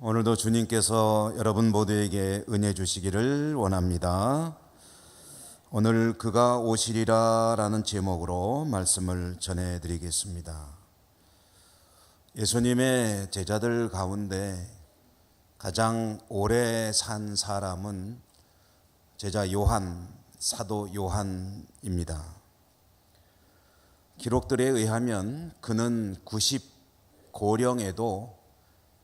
오늘도 주님께서 여러분 모두에게 은혜 주시기를 원합니다. 오늘 그가 오시리라 라는 제목으로 말씀을 전해드리겠습니다. 예수님의 제자들 가운데 가장 오래 산 사람은 제자 요한, 사도 요한입니다. 기록들에 의하면 그는 90고령에도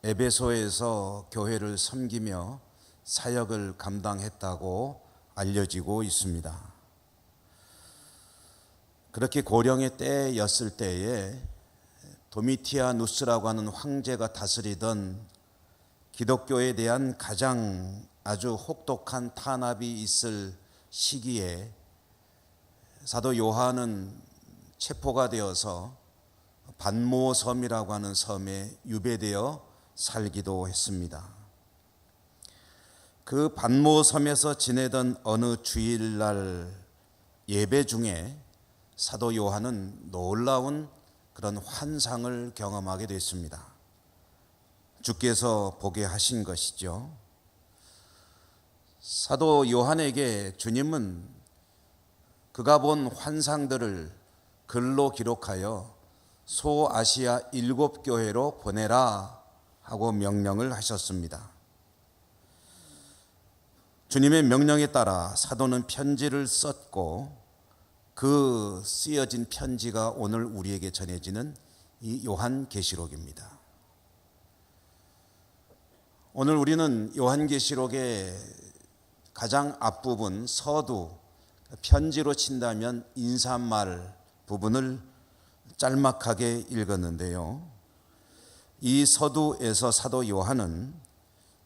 에베소에서 교회를 섬기며 사역을 감당했다고 알려지고 있습니다. 그렇게 고령의 때였을 때에 도미티아누스라고 하는 황제가 다스리던 기독교에 대한 가장 아주 혹독한 탄압이 있을 시기에 사도 요한은 체포가 되어서 반모섬이라고 하는 섬에 유배되어 살기도 했습니다. 그 반모섬에서 지내던 어느 주일날 예배 중에 사도 요한은 놀라운 그런 환상을 경험하게 됐습니다. 주께서 보게 하신 것이죠. 사도 요한에게 주님은 그가 본 환상들을 글로 기록하여 소아시아 7교회로 보내라 하고 명령을 하셨습니다. 주님의 명령에 따라 사도는 편지를 썼고 그 쓰여진 편지가 오늘 우리에게 전해지는 이 요한계시록입니다. 오늘 우리는 요한계시록의 가장 앞부분 서두, 편지로 친다면 인사말 부분을 짤막하게 읽었는데요. 이 서두에서 사도 요한은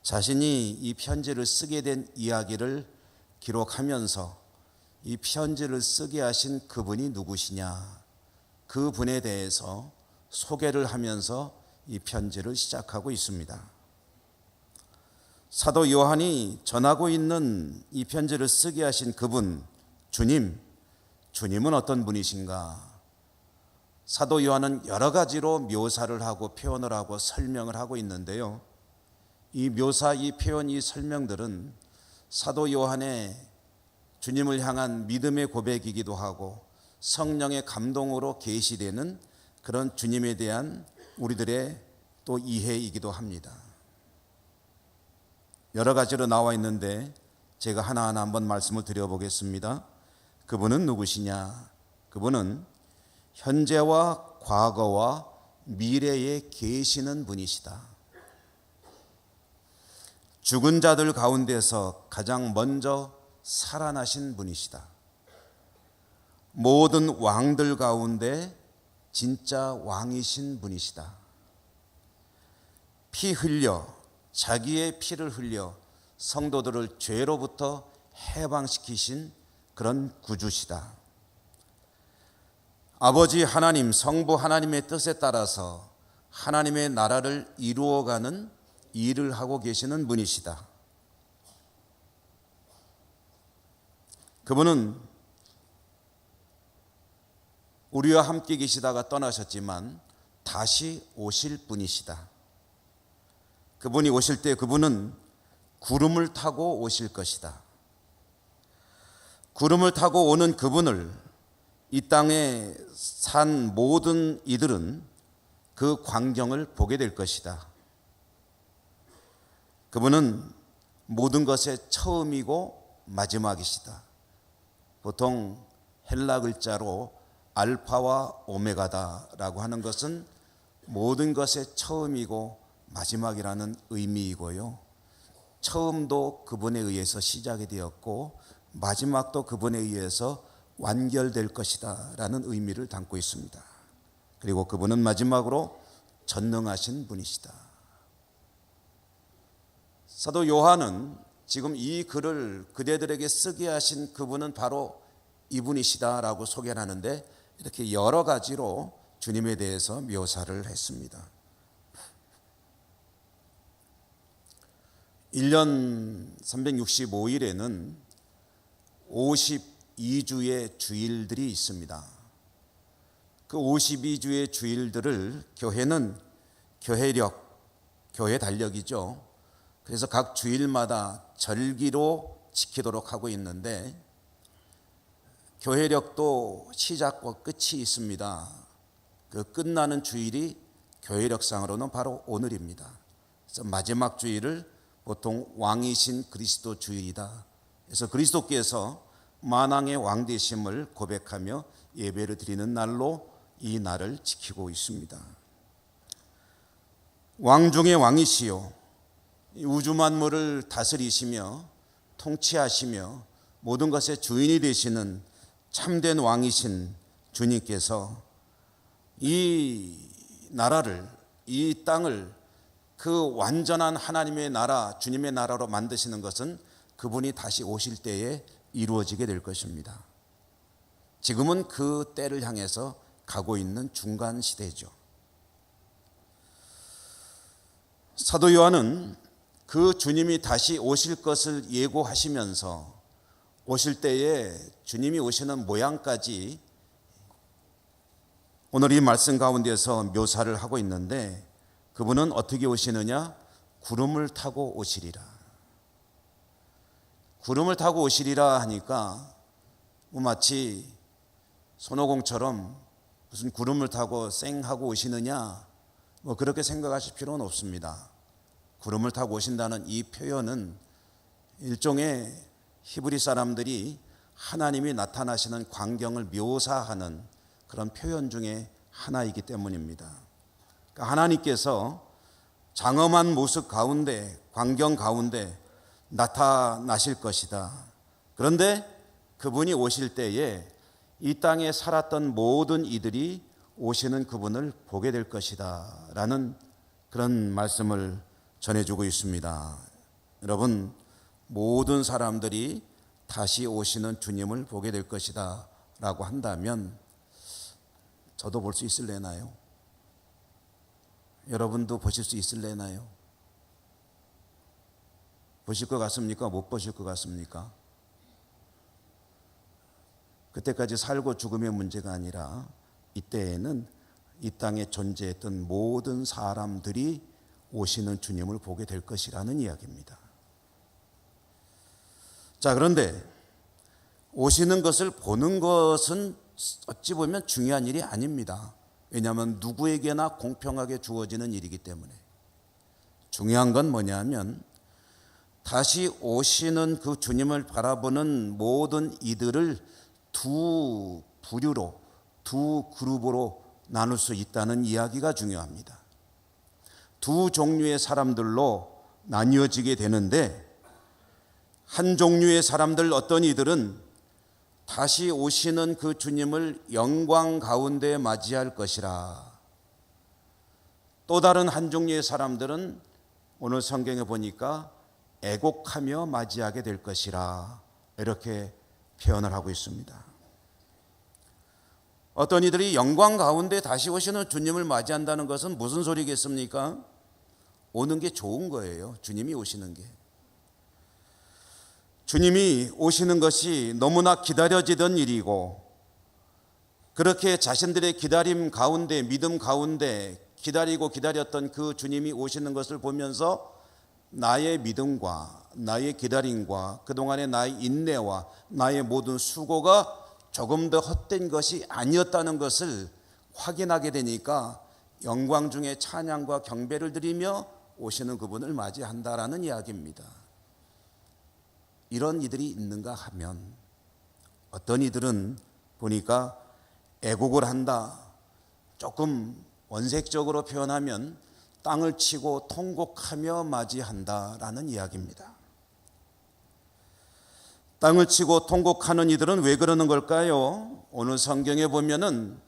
자신이 이 편지를 쓰게 된 이야기를 기록하면서 이 편지를 쓰게 하신 그분이 누구시냐, 그분에 대해서 소개를 하면서 이 편지를 시작하고 있습니다. 사도 요한이 전하고 있는 이 편지를 쓰게 하신 그분, 주님은 어떤 분이신가? 사도 요한은 여러 가지로 묘사를 하고 표현을 하고 설명을 하고 있는데요. 이 묘사, 이 표현, 이 설명들은 사도 요한의 주님을 향한 믿음의 고백이기도 하고 성령의 감동으로 계시되는 그런 주님에 대한 우리들의 또 이해이기도 합니다. 여러 가지로 나와 있는데 제가 하나하나 한번 말씀을 드려보겠습니다. 그분은 누구시냐? 그분은 현재와 과거와 미래에 계시는 분이시다. 죽은 자들 가운데서 가장 먼저 살아나신 분이시다. 모든 왕들 가운데 진짜 왕이신 분이시다. 피 흘려, 자기의 피를 흘려 성도들을 죄로부터 해방시키신 그런 구주시다. 아버지 하나님, 성부 하나님의 뜻에 따라서 하나님의 나라를 이루어가는 일을 하고 계시는 분이시다. 그분은 우리와 함께 계시다가 떠나셨지만 다시 오실 분이시다. 그분이 오실 때 그분은 구름을 타고 오실 것이다. 구름을 타고 오는 그분을 이 땅에 산 모든 이들은 그 광경을 보게 될 것이다. 그분은 모든 것의 처음이고 마지막이시다. 보통 헬라 글자로 알파와 오메가다라고 하는 것은 모든 것의 처음이고 마지막이라는 의미이고요. 처음도 그분에 의해서 시작이 되었고 마지막도 그분에 의해서 완결될 것이다 라는 의미를 담고 있습니다. 그리고 그분은 마지막으로 전능하신 분이시다. 사도 요한은 지금 이 글을 그대들에게 쓰게 하신 그분은 바로 이분이시다 라고 소개를 하는데 이렇게 여러 가지로 주님에 대해서 묘사를 했습니다. 1년 365일에는 52주의 주일들이 있습니다. 그 52주의 주일들을 교회는 교회력, 교회 달력이죠. 그래서 각 주일마다 절기로 지키도록 하고 있는데 교회력도 시작과 끝이 있습니다. 그 끝나는 주일이 교회력상으로는 바로 오늘입니다. 그래서 마지막 주일을 보통 왕이신 그리스도 주일이다. 그래서 그리스도께서 만왕의 왕 되심을 고백하며 예배를 드리는 날로 이 날을 지키고 있습니다. 왕 중의 왕이시요 우주 만물을 다스리시며 통치하시며 모든 것의 주인이 되시는 참된 왕이신 주님께서 이 나라를, 이 땅을 그 완전한 하나님의 나라, 주님의 나라로 만드시는 것은 그분이 다시 오실 때에 이루어지게 될 것입니다. 지금은 그 때를 향해서 가고 있는 중간 시대죠. 사도 요한은 그 주님이 다시 오실 것을 예고하시면서 오실 때에 주님이 오시는 모양까지 오늘 이 말씀 가운데서 묘사를 하고 있는데 그분은 어떻게 오시느냐? 구름을 타고 오시리라. 구름을 타고 오시리라 하니까 마치 손오공처럼 무슨 구름을 타고 쌩 하고 오시느냐 그렇게 생각하실 필요는 없습니다. 구름을 타고 오신다는 이 표현은 일종의 히브리 사람들이 하나님이 나타나시는 광경을 묘사하는 그런 표현 중에 하나이기 때문입니다. 그러니까 하나님께서 장엄한 모습 가운데, 광경 가운데 나타나실 것이다. 그런데 그분이 오실 때에 이 땅에 살았던 모든 이들이 오시는 그분을 보게 될 것이다 라는 그런 말씀을 전해주고 있습니다. 여러분, 모든 사람들이 다시 오시는 주님을 보게 될 것이다 라고 한다면 저도 볼 수 있을래나요? 여러분도 보실 수 있을래나요? 보실 것 같습니까? 못 보실 것 같습니까? 그때까지 살고 죽음의 문제가 아니라 이때에는 이 땅에 존재했던 모든 사람들이 오시는 주님을 보게 될 것이라는 이야기입니다. 자, 그런데 오시는 것을 보는 것은 어찌 보면 중요한 일이 아닙니다. 왜냐하면 누구에게나 공평하게 주어지는 일이기 때문에. 중요한 건 뭐냐면 다시 오시는 그 주님을 바라보는 모든 이들을 두 부류로, 두 그룹으로 나눌 수 있다는 이야기가 중요합니다. 두 종류의 사람들로 나뉘어지게 되는데 한 종류의 사람들, 어떤 이들은 다시 오시는 그 주님을 영광 가운데 맞이할 것이라. 또 다른 한 종류의 사람들은 오늘 성경에 보니까 애곡하며 맞이하게 될 것이라 이렇게 표현을 하고 있습니다. 어떤 이들이 영광 가운데 다시 오시는 주님을 맞이한다는 것은 무슨 소리겠습니까? 오는 게 좋은 거예요. 주님이 오시는 게. 주님이 오시는 것이 너무나 기다려지던 일이고 그렇게 자신들의 기다림 가운데, 믿음 가운데 기다리고 기다렸던 그 주님이 오시는 것을 보면서 나의 믿음과 나의 기다림과 그동안의 나의 인내와 나의 모든 수고가 조금 더 헛된 것이 아니었다는 것을 확인하게 되니까 영광 중에 찬양과 경배를 드리며 오시는 그분을 맞이한다라는 이야기입니다. 이런 이들이 있는가 하면 어떤 이들은 보니까 애곡을 한다. 조금 원색적으로 표현하면 땅을 치고 통곡하며 맞이한다라는 이야기입니다. 땅을 치고 통곡하는 이들은 왜 그러는 걸까요? 오늘 성경에 보면은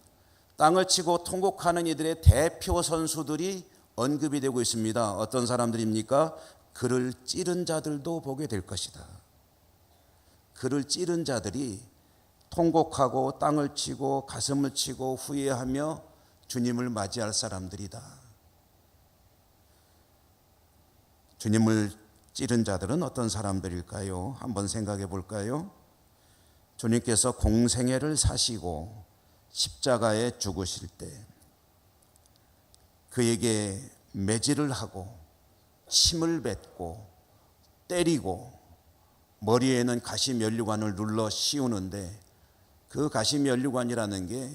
땅을 치고 통곡하는 이들의 대표 선수들이 언급이 되고 있습니다. 어떤 사람들입니까? 그를 찌른 자들도 보게 될 것이다. 그를 찌른 자들이 통곡하고 땅을 치고 가슴을 치고 후회하며 주님을 맞이할 사람들이다. 주님을 찌른 자들은 어떤 사람들일까요? 한번 생각해 볼까요? 주님께서 공생애를 사시고 십자가에 죽으실 때 그에게 매질을 하고 침을 뱉고 때리고 머리에는 가시면류관을 눌러 씌우는데, 그 가시면류관이라는 게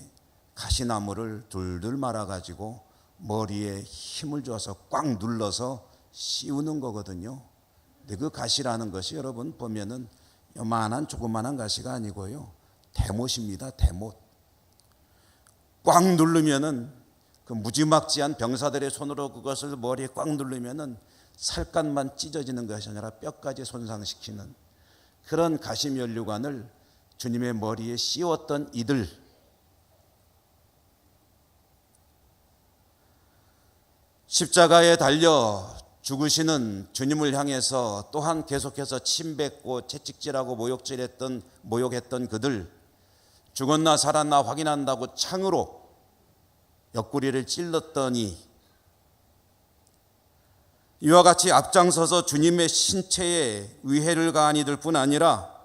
가시나무를 둘둘 말아가지고 머리에 힘을 줘서 꽉 눌러서 씌우는 거거든요. 근데 그 가시라는 것이 여러분 보면은 요만한 조그만한 가시가 아니고요, 대못입니다. 대못. 꽉 누르면은 그 무지막지한 병사들의 손으로 그것을 머리에 꽉 누르면은 살갗만 찢어지는 것이 아니라 뼈까지 손상시키는 그런 가시면류관을 주님의 머리에 씌웠던 이들, 십자가에 달려 죽으시는 주님을 향해서 또한 계속해서 침뱉고 채찍질하고 모욕했던 그들, 죽었나 살았나 확인한다고 창으로 옆구리를 찔렀더니 이와 같이 앞장서서 주님의 신체에 위해를 가한 이들 뿐 아니라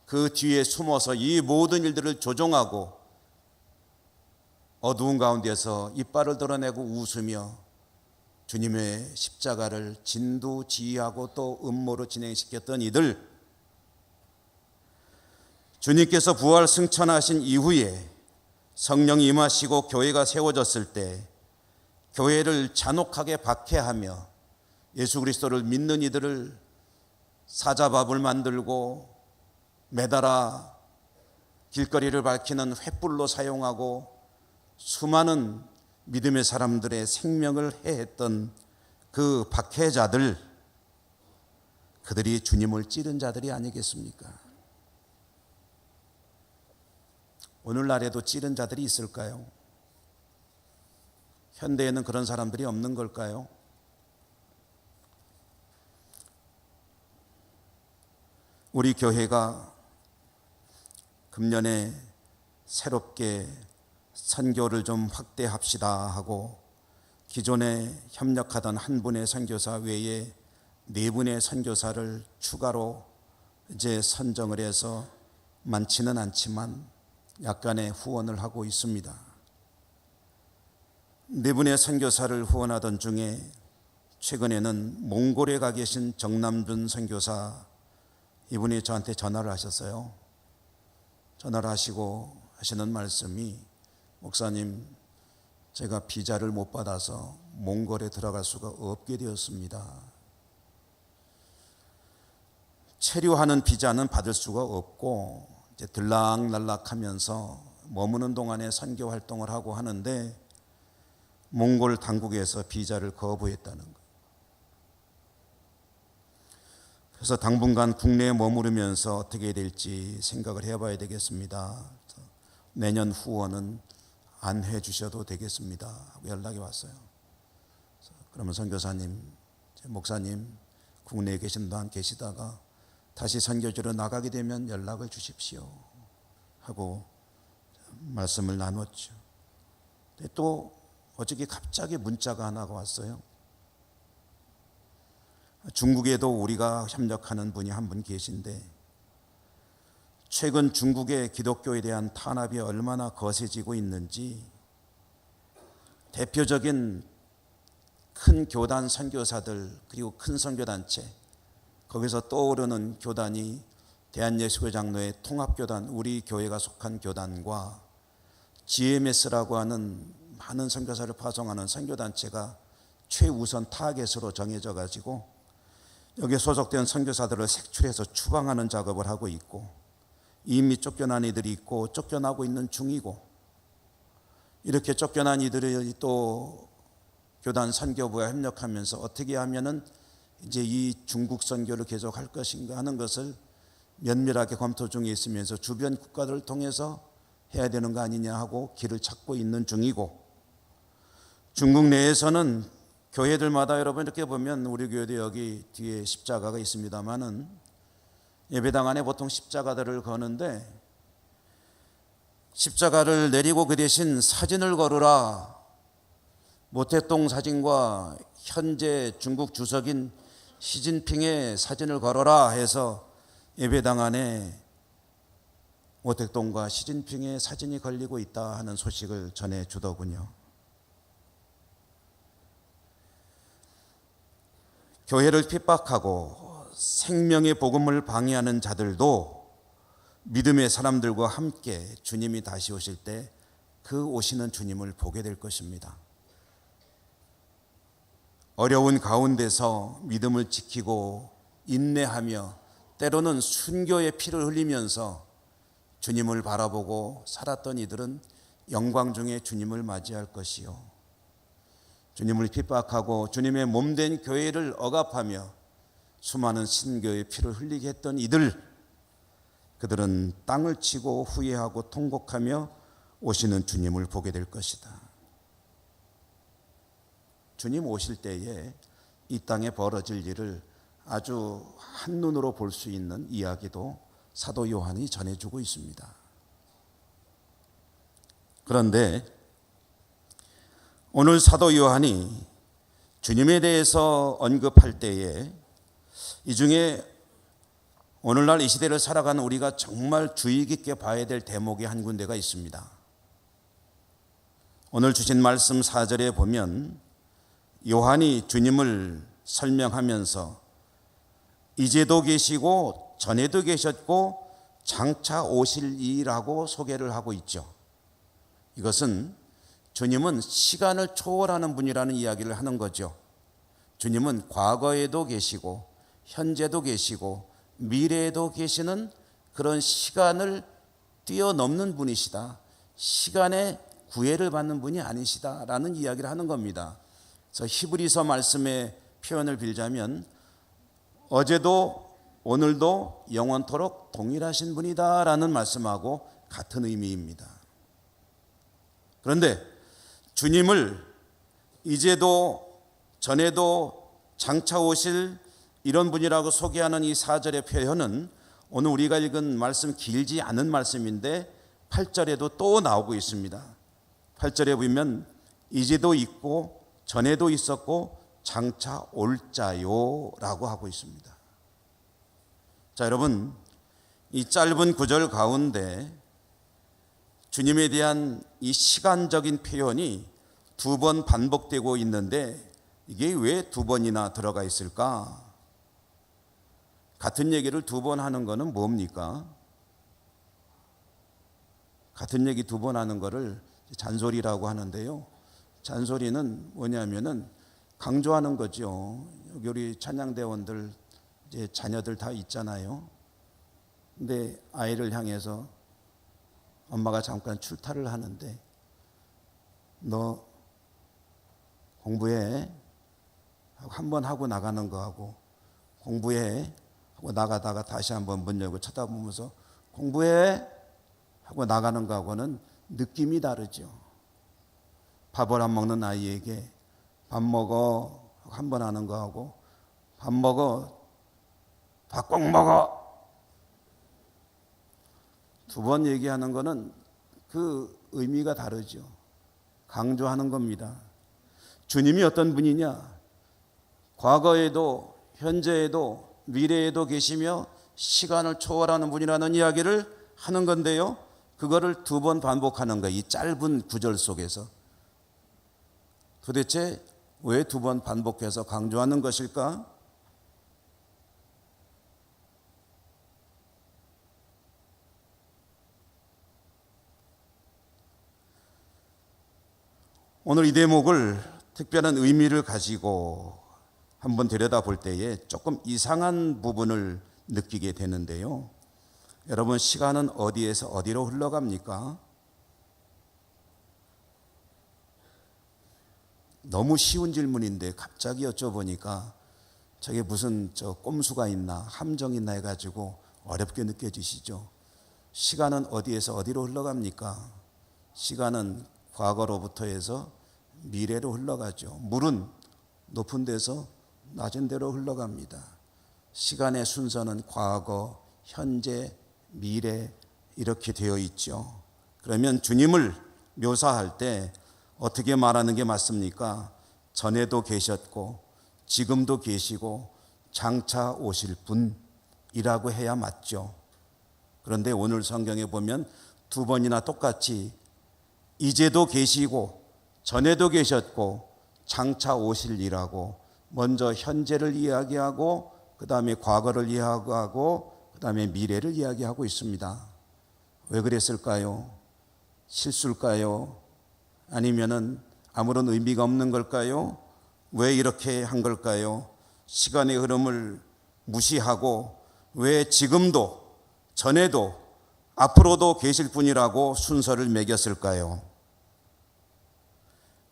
그 뒤에 숨어서 이 모든 일들을 조종하고 어두운 가운데서 이빨을 드러내고 웃으며 주님의 십자가를 진두지휘하고 또 음모로 진행시켰던 이들, 주님께서 부활 승천하신 이후에 성령이 임하시고 교회가 세워졌을 때 교회를 잔혹하게 박해하며 예수 그리스도를 믿는 이들을 사자밥을 만들고 매달아 길거리를 밝히는 횃불로 사용하고 수많은 믿음의 사람들의 생명을 해했던 그 박해자들, 그들이 주님을 찌른 자들이 아니겠습니까? 오늘날에도 찌른 자들이 있을까요? 현대에는 그런 사람들이 없는 걸까요? 우리 교회가 금년에 새롭게 선교를 좀 확대합시다 하고 기존에 협력하던 한 분의 선교사 외에 4분의 선교사를 추가로 이제 선정을 해서 많지는 않지만 약간의 후원을 하고 있습니다. 4분의 선교사를 후원하던 중에 최근에는 몽골에 가 계신 정남준 선교사, 이분이 저한테 전화를 하셨어요. 전화를 하시고 하시는 말씀이, 목사님, 제가 비자를 못 받아서 몽골에 들어갈 수가 없게 되었습니다. 체류하는 비자는 받을 수가 없고 이제 들락날락하면서 머무는 동안에 선교 활동을 하고 하는데 몽골 당국에서 비자를 거부했다는 거예요. 그래서 당분간 국내에 머무르면서 어떻게 해야 될지 생각을 해봐야 되겠습니다. 내년 후원은 안 해주셔도 되겠습니다 하고 연락이 왔어요. 그러면 선교사님, 목사님, 국내에 계신 동안 계시다가 다시 선교지로 나가게 되면 연락을 주십시오 하고 말씀을 나눴죠. 또 어저께 갑자기 문자가 하나가 왔어요. 중국에도 우리가 협력하는 분이 한 분 계신데 최근 중국의 기독교에 대한 탄압이 얼마나 거세지고 있는지 대표적인 큰 교단 선교사들 그리고 큰 선교단체, 거기서 떠오르는 교단이 대한예수교 장로회 통합교단, 우리 교회가 속한 교단과 GMS라고 하는 많은 선교사를 파송하는 선교단체가 최우선 타겟으로 정해져 가지고 여기에 소속된 선교사들을 색출해서 추방하는 작업을 하고 있고, 이미 쫓겨난 이들이 있고 쫓겨나고 있는 중이고, 이렇게 쫓겨난 이들이 또 교단 선교부와 협력하면서 어떻게 하면은 이제 이 중국 선교를 계속할 것인가 하는 것을 면밀하게 검토 중에 있으면서 주변 국가들을 통해서 해야 되는 거 아니냐 하고 길을 찾고 있는 중이고, 중국 내에서는 교회들마다 여러분 이렇게 보면 우리 교회도 여기 뒤에 십자가가 있습니다만은 예배당 안에 보통 십자가들을 거는데 십자가를 내리고 그 대신 사진을 걸으라, 모태동 사진과 현재 중국 주석인 시진핑의 사진을 걸어라 해서 예배당 안에 모택동과 시진핑의 사진이 걸리고 있다 하는 소식을 전해주더군요. 교회를 핍박하고 생명의 복음을 방해하는 자들도 믿음의 사람들과 함께 주님이 다시 오실 때 그 오시는 주님을 보게 될 것입니다. 어려운 가운데서 믿음을 지키고 인내하며 때로는 순교의 피를 흘리면서 주님을 바라보고 살았던 이들은 영광 중에 주님을 맞이할 것이요, 주님을 핍박하고 주님의 몸된 교회를 억압하며 수많은 신교의 피를 흘리게 했던 그들은 땅을 치고 후회하고 통곡하며 오시는 주님을 보게 될 것이다. 주님 오실 때에 이 땅에 벌어질 일을 아주 한눈으로 볼 수 있는 이야기도 사도 요한이 전해주고 있습니다. 그런데 오늘 사도 요한이 주님에 대해서 언급할 때에 이 중에 오늘날 이 시대를 살아가는 우리가 정말 주의 깊게 봐야 될 대목이 한 군데가 있습니다. 오늘 주신 말씀 4절에 보면 요한이 주님을 설명하면서 이제도 계시고 전에도 계셨고 장차 오실 이라고 소개를 하고 있죠. 이것은 주님은 시간을 초월하는 분이라는 이야기를 하는 거죠. 주님은 과거에도 계시고 현재도 계시고 미래에도 계시는 그런 시간을 뛰어넘는 분이시다. 시간의 구애를 받는 분이 아니시다라는 이야기를 하는 겁니다. 그래서 히브리서 말씀의 표현을 빌자면 어제도 오늘도 영원토록 동일하신 분이다라는 말씀하고 같은 의미입니다. 그런데 주님을 이제도 전에도 장차 오실 이런 분이라고 소개하는 이 4절의 표현은 오늘 우리가 읽은 말씀 길지 않은 말씀인데 8절에도 또 나오고 있습니다. 8절에 보면 이제도 있고 전에도 있었고 장차 올 자요 라고 하고 있습니다. 자, 여러분, 이 짧은 구절 가운데 주님에 대한 이 시간적인 표현이 2번 반복되고 있는데 이게 왜 2번이나 들어가 있을까? 같은 얘기를 2번 하는 거는 뭡니까? 같은 얘기 2번 하는 거를 잔소리라고 하는데요. 잔소리는 뭐냐면은 강조하는 거죠. 여기 우리 찬양대원들 이제 자녀들 다 있잖아요. 근데 아이를 향해서 엄마가 잠깐 출타를 하는데 너 공부해 한 번 하고 나가는 거하고 공부해 하고 나가다가 다시 한번 문 열고 쳐다보면서 공부해 하고 나가는 거하고는 느낌이 다르죠. 밥을 안 먹는 아이에게 밥 먹어 한 번 하는 거하고 밥 먹어 밥 꼭 먹어 2번 얘기하는 거는 그 의미가 다르죠. 강조하는 겁니다. 주님이 어떤 분이냐? 과거에도 현재에도 미래에도 계시며 시간을 초월하는 분이라는 이야기를 하는 건데요. 그거를 2번 반복하는 거예요. 이 짧은 구절 속에서. 도대체 왜 2번 반복해서 강조하는 것일까? 오늘 이 대목을 특별한 의미를 가지고 한번 들여다볼 때에 조금 이상한 부분을 느끼게 되는데요. 여러분, 시간은 어디에서 어디로 흘러갑니까? 너무 쉬운 질문인데 갑자기 여쭤보니까 저게 무슨 꼼수가 있나 함정이 있나 해가지고 어렵게 느껴지시죠? 시간은 어디에서 어디로 흘러갑니까? 시간은 과거로부터 해서 미래로 흘러가죠. 물은 높은 데서 낮은 데로 흘러갑니다. 시간의 순서는 과거, 현재, 미래 이렇게 되어 있죠. 그러면 주님을 묘사할 때 어떻게 말하는 게 맞습니까? 전에도 계셨고 지금도 계시고 장차 오실 분이라고 해야 맞죠. 그런데 오늘 성경에 보면 2번이나 똑같이 이제도 계시고 전에도 계셨고 장차 오실 이라고 먼저 현재를 이야기하고 그 다음에 과거를 이야기하고 그 다음에 미래를 이야기하고 있습니다. 왜 그랬을까요? 실수일까요? 아니면은 아무런 의미가 없는 걸까요? 왜 이렇게 한 걸까요? 시간의 흐름을 무시하고 왜 지금도 전에도 앞으로도 계실 분이라고 순서를 매겼을까요?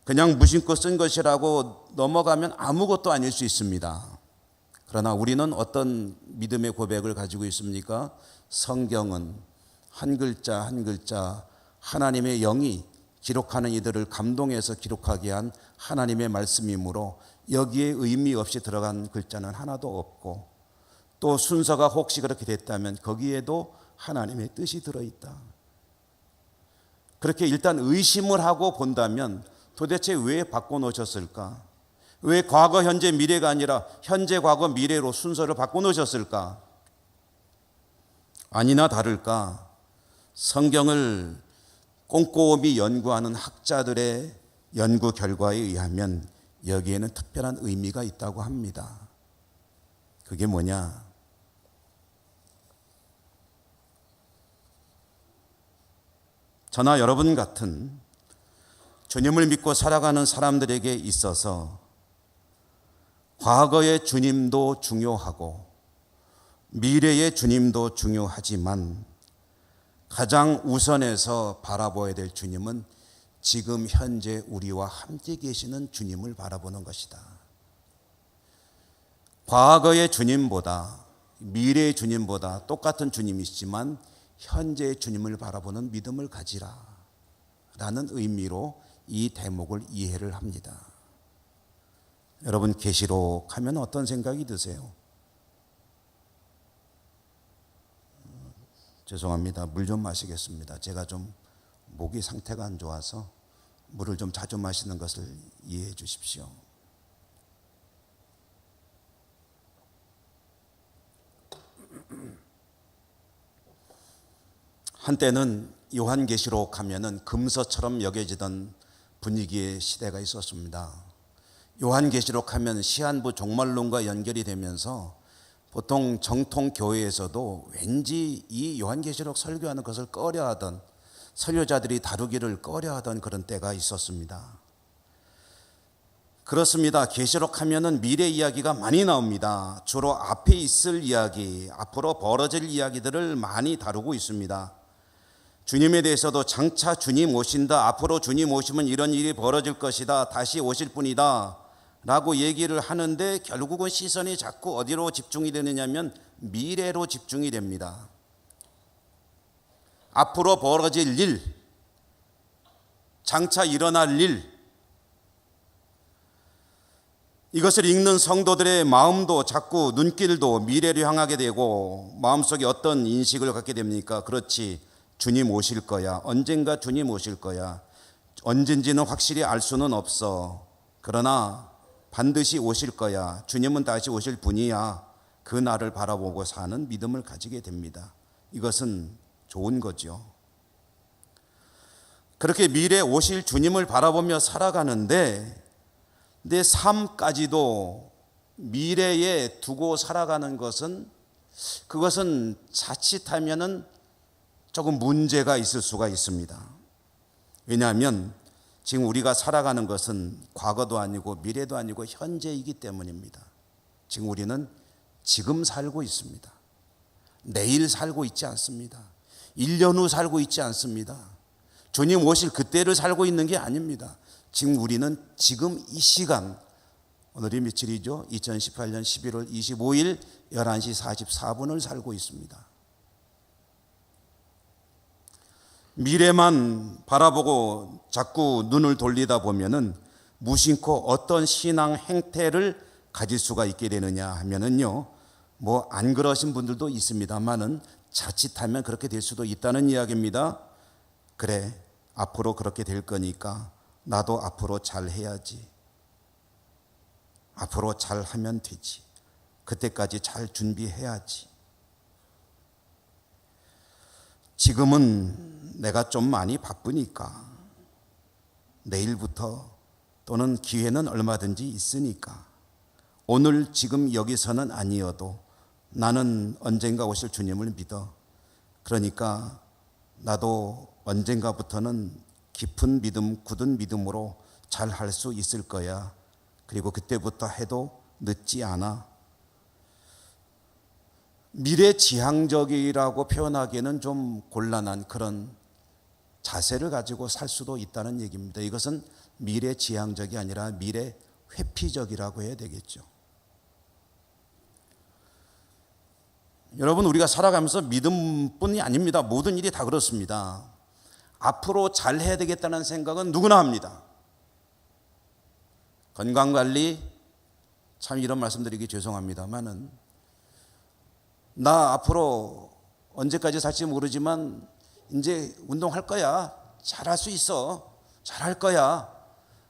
그냥 무심코 쓴 것이라고 넘어가면 아무것도 아닐 수 있습니다. 그러나 우리는 어떤 믿음의 고백을 가지고 있습니까? 성경은 한 글자 한 글자 하나님의 영이 기록하는 이들을 감동해서 기록하게 한 하나님의 말씀이므로 여기에 의미 없이 들어간 글자는 하나도 없고, 또 순서가 혹시 그렇게 됐다면 거기에도 하나님의 뜻이 들어있다. 그렇게 일단 의심을 하고 본다면 도대체 왜 바꿔놓으셨을까? 왜 과거, 현재, 미래가 아니라 현재, 과거, 미래로 순서를 바꿔놓으셨을까? 아니나 다를까 성경을 꼼꼼히 연구하는 학자들의 연구 결과에 의하면 여기에는 특별한 의미가 있다고 합니다. 그게 뭐냐? 저나 여러분 같은 주님을 믿고 살아가는 사람들에게 있어서 과거의 주님도 중요하고 미래의 주님도 중요하지만 가장 우선해서 바라봐야 될 주님은 지금 현재 우리와 함께 계시는 주님을 바라보는 것이다. 과거의 주님보다 미래의 주님보다 똑같은 주님이시지만 현재의 주님을 바라보는 믿음을 가지라 라는 의미로 이 대목을 이해를 합니다. 여러분, 계시록 하면 어떤 생각이 드세요? 죄송합니다. 물 좀 마시겠습니다. 제가 좀 목이 상태가 안 좋아서 물을 좀 자주 마시는 것을 이해해 주십시오. 한때는 요한계시록 하면은 금서처럼 여겨지던 분위기의 시대가 있었습니다. 요한계시록 하면 시한부 종말론과 연결이 되면서 보통 정통 교회에서도 왠지 이 요한계시록 설교하는 것을 꺼려하던, 설교자들이 다루기를 꺼려하던 그런 때가 있었습니다. 그렇습니다. 계시록 하면은 미래 이야기가 많이 나옵니다. 주로 앞에 있을 이야기, 앞으로 벌어질 이야기들을 많이 다루고 있습니다. 주님에 대해서도 장차 주님 오신다, 앞으로 주님 오시면 이런 일이 벌어질 것이다, 다시 오실 분이다 라고 얘기를 하는데 결국은 시선이 자꾸 어디로 집중이 되느냐면 미래로 집중이 됩니다. 앞으로 벌어질 일, 장차 일어날 일, 이것을 읽는 성도들의 마음도 자꾸 눈길도 미래를 향하게 되고 마음속에 어떤 인식을 갖게 됩니까? 그렇지, 주님 오실 거야. 언젠가 주님 오실 거야. 언젠지는 확실히 알 수는 없어. 그러나 반드시 오실 거야. 주님은 다시 오실 분이야. 그 날을 바라보고 사는 믿음을 가지게 됩니다. 이것은 좋은 거죠. 그렇게 미래에 오실 주님을 바라보며 살아가는데 내 삶까지도 미래에 두고 살아가는 것은, 그것은 자칫하면은 조금 문제가 있을 수가 있습니다. 왜냐하면 지금 우리가 살아가는 것은 과거도 아니고 미래도 아니고 현재이기 때문입니다. 지금 우리는 지금 살고 있습니다. 내일 살고 있지 않습니다. 1년 후 살고 있지 않습니다. 주님 오실 그때를 살고 있는 게 아닙니다. 지금 우리는 지금 이 시간, 오늘이 며칠이죠? 2018년 11월 25일 11시 44분을 살고 있습니다. 미래만 바라보고 자꾸 눈을 돌리다 보면은 무심코 어떤 신앙 행태를 가질 수가 있게 되느냐 하면은요, 뭐 안 그러신 분들도 있습니다만은 자칫하면 그렇게 될 수도 있다는 이야기입니다. 그래, 앞으로 그렇게 될 거니까 나도 앞으로 잘 해야지. 앞으로 잘 하면 되지. 그때까지 잘 준비해야지. 지금은 내가 좀 많이 바쁘니까, 내일부터 또는 기회는 얼마든지 있으니까 오늘 지금 여기서는 아니어도 나는 언젠가 오실 주님을 믿어. 그러니까 나도 언젠가부터는 깊은 믿음, 굳은 믿음으로 잘 할 수 있을 거야. 그리고 그때부터 해도 늦지 않아. 미래지향적이라고 표현하기에는 좀 곤란한 그런 자세를 가지고 살 수도 있다는 얘기입니다. 이것은 미래지향적이 아니라 미래회피적이라고 해야 되겠죠. 여러분, 우리가 살아가면서 믿음뿐이 아닙니다. 모든 일이 다 그렇습니다. 앞으로 잘해야 되겠다는 생각은 누구나 합니다. 건강관리, 참 이런 말씀드리기 죄송합니다만은 나 앞으로 언제까지 살지 모르지만 이제 운동할 거야. 잘할 수 있어. 잘할 거야.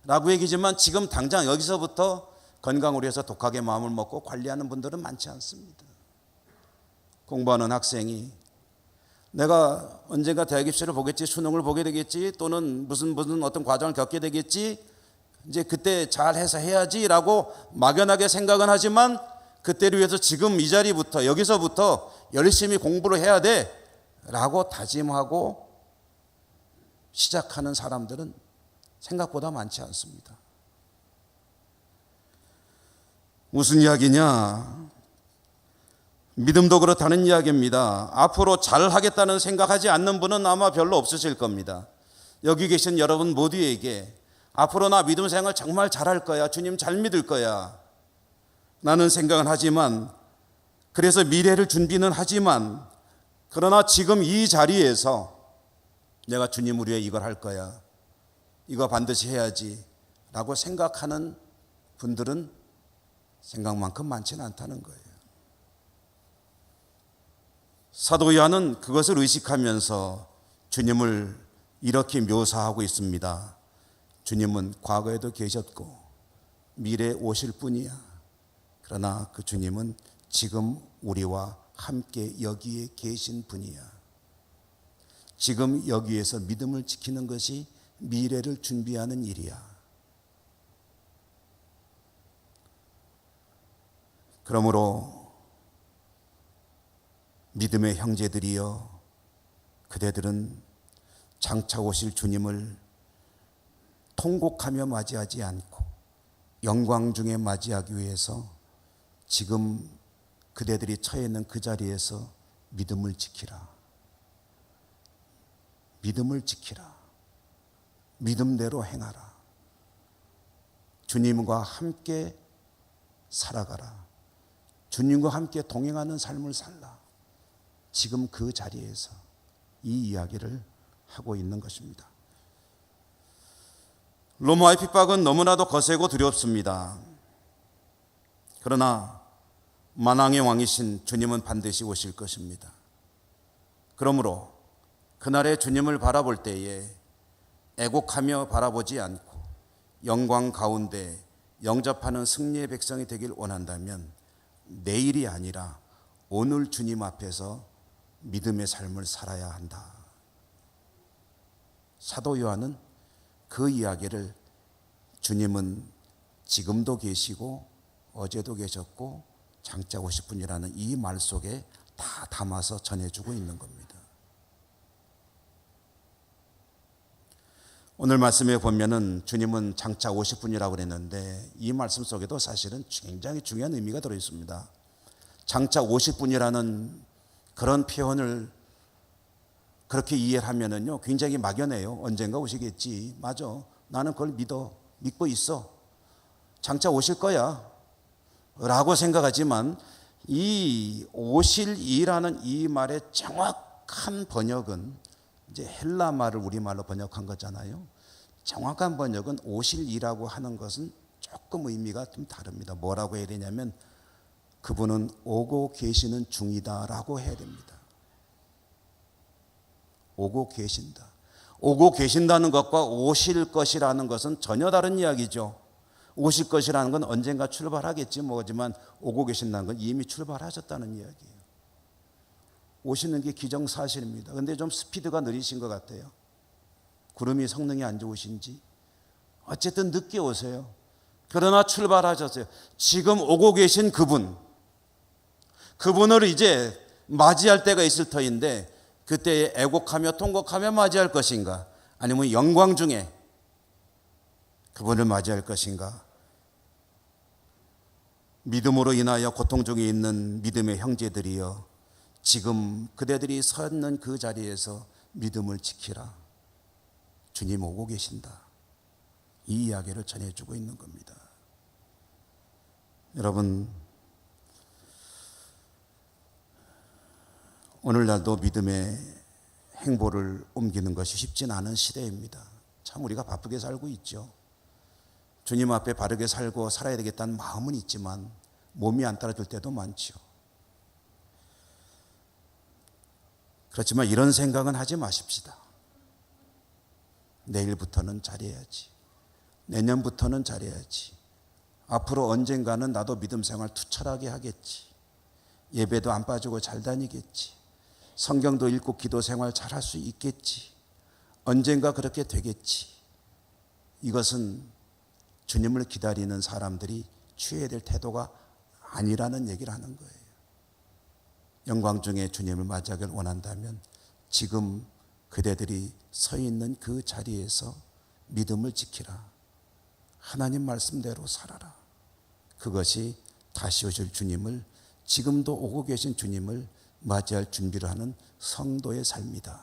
라고 얘기지만 지금 당장 여기서부터 건강을 위해서 독하게 마음을 먹고 관리하는 분들은 많지 않습니다. 공부하는 학생이 내가 언젠가 대학 입시를 보겠지, 수능을 보게 되겠지, 또는 무슨 어떤 과정을 겪게 되겠지, 이제 그때 잘해서 해야지라고 막연하게 생각은 하지만 그때를 위해서 지금 이 자리부터 여기서부터 열심히 공부를 해야 돼라고 다짐하고 시작하는 사람들은 생각보다 많지 않습니다. 무슨 이야기냐? 믿음도 그렇다는 이야기입니다. 앞으로 잘하겠다는 생각하지 않는 분은 아마 별로 없으실 겁니다. 여기 계신 여러분 모두에게 앞으로 나 믿음 생활 정말 잘할 거야. 주님 잘 믿을 거야. 나는 생각은 하지만, 그래서 미래를 준비는 하지만, 그러나 지금 이 자리에서 내가 주님을 위해 이걸 할 거야. 이거 반드시 해야지. 라고 생각하는 분들은 생각만큼 많지는 않다는 거예요. 사도 요한은 그것을 의식하면서 주님을 이렇게 묘사하고 있습니다. 주님은 과거에도 계셨고 미래에 오실 분이야. 그러나 그 주님은 지금 우리와 함께 여기에 계신 분이야. 지금 여기에서 믿음을 지키는 것이 미래를 준비하는 일이야. 그러므로 믿음의 형제들이여, 그대들은 장차 오실 주님을 통곡하며 맞이하지 않고 영광 중에 맞이하기 위해서 지금 그대들이 처해 있는 그 자리에서 믿음을 지키라. 믿음을 지키라. 믿음대로 행하라. 주님과 함께 살아가라. 주님과 함께 동행하는 삶을 살라. 지금 그 자리에서 이 이야기를 하고 있는 것입니다. 로마의 핍박은 너무나도 거세고 두렵습니다. 그러나 만왕의 왕이신 주님은 반드시 오실 것입니다. 그러므로 그날의 주님을 바라볼 때에 애곡하며 바라보지 않고 영광 가운데 영접하는 승리의 백성이 되길 원한다면 내일이 아니라 오늘 주님 앞에서 믿음의 삶을 살아야 한다. 사도 요한은 그 이야기를 주님은 지금도 계시고 어제도 계셨고 장차 오실 분이라는 이 말 속에 다 담아서 전해주고 있는 겁니다. 오늘 말씀에 보면은 주님은 장차 오실 분이라고 그랬는데 이 말씀 속에도 사실은 굉장히 중요한 의미가 들어있습니다. 장차 오실 분이라는 그런 표현을 그렇게 이해를 하면은요 굉장히 막연해요. 언젠가 오시겠지. 맞아. 나는 그걸 믿고 있어. 장차 오실 거야. 라고 생각하지만 이 오실 이라는 이 말의 정확한 번역은 이제 헬라 말을 우리말로 번역한 거잖아요. 정확한 번역은 오실 이라고 하는 것은 조금 의미가 좀 다릅니다. 뭐라고 해야 되냐면 그분은 오고 계시는 중이다라고 해야 됩니다. 오고 계신다. 오고 계신다는 것과 오실 것이라는 것은 전혀 다른 이야기죠. 오실 것이라는 건 언젠가 출발하겠지 뭐지만 오고 계신다는 건 이미 출발하셨다는 이야기예요. 오시는 게 기정사실입니다. 그런데 좀 스피드가 느리신 것 같아요. 구름이 성능이 안 좋으신지 어쨌든 늦게 오세요. 그러나 출발하셨어요. 지금 오고 계신 그분을 이제 맞이할 때가 있을 터인데, 그때 애곡하며 통곡하며 맞이할 것인가, 아니면 영광 중에 그분을 맞이할 것인가. 믿음으로 인하여 고통 중에 있는 믿음의 형제들이여, 지금 그대들이 서 있는 그 자리에서 믿음을 지키라. 주님 오고 계신다. 이 이야기를 전해주고 있는 겁니다. 여러분, 오늘날도 믿음의 행보를 옮기는 것이 쉽진 않은 시대입니다. 참 우리가 바쁘게 살고 있죠. 주님 앞에 바르게 살고 살아야 되겠다는 마음은 있지만 몸이 안 따라줄 때도 많죠. 그렇지만 이런 생각은 하지 마십시다. 내일부터는 잘해야지. 내년부터는 잘해야지. 앞으로 언젠가는 나도 믿음 생활 투철하게 하겠지. 예배도 안 빠지고 잘 다니겠지. 성경도 읽고 기도 생활 잘할 수 있겠지. 언젠가 그렇게 되겠지. 이것은 주님을 기다리는 사람들이 취해야 될 태도가 아니라는 얘기를 하는 거예요. 영광 중에 주님을 맞이하길 원한다면 지금 그대들이 서 있는 그 자리에서 믿음을 지키라. 하나님 말씀대로 살아라. 그것이 다시 오실 주님을, 지금도 오고 계신 주님을 맞이할 준비를 하는 성도의 삶이다.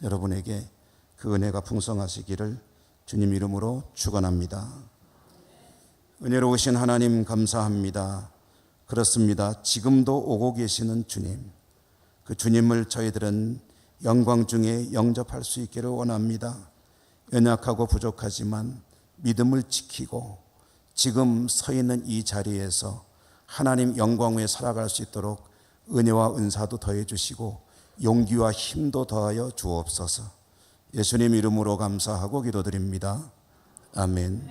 여러분에게 그 은혜가 풍성하시기를 주님 이름으로 축원합니다. 은혜로우신 하나님 감사합니다. 그렇습니다. 지금도 오고 계시는 주님, 그 주님을 저희들은 영광 중에 영접할 수 있기를 원합니다. 연약하고 부족하지만 믿음을 지키고 지금 서 있는 이 자리에서 하나님 영광 위에 살아갈 수 있도록 은혜와 은사도 더해 주시고 용기와 힘도 더하여 주옵소서. 예수님 이름으로 감사하고 기도드립니다. 아멘.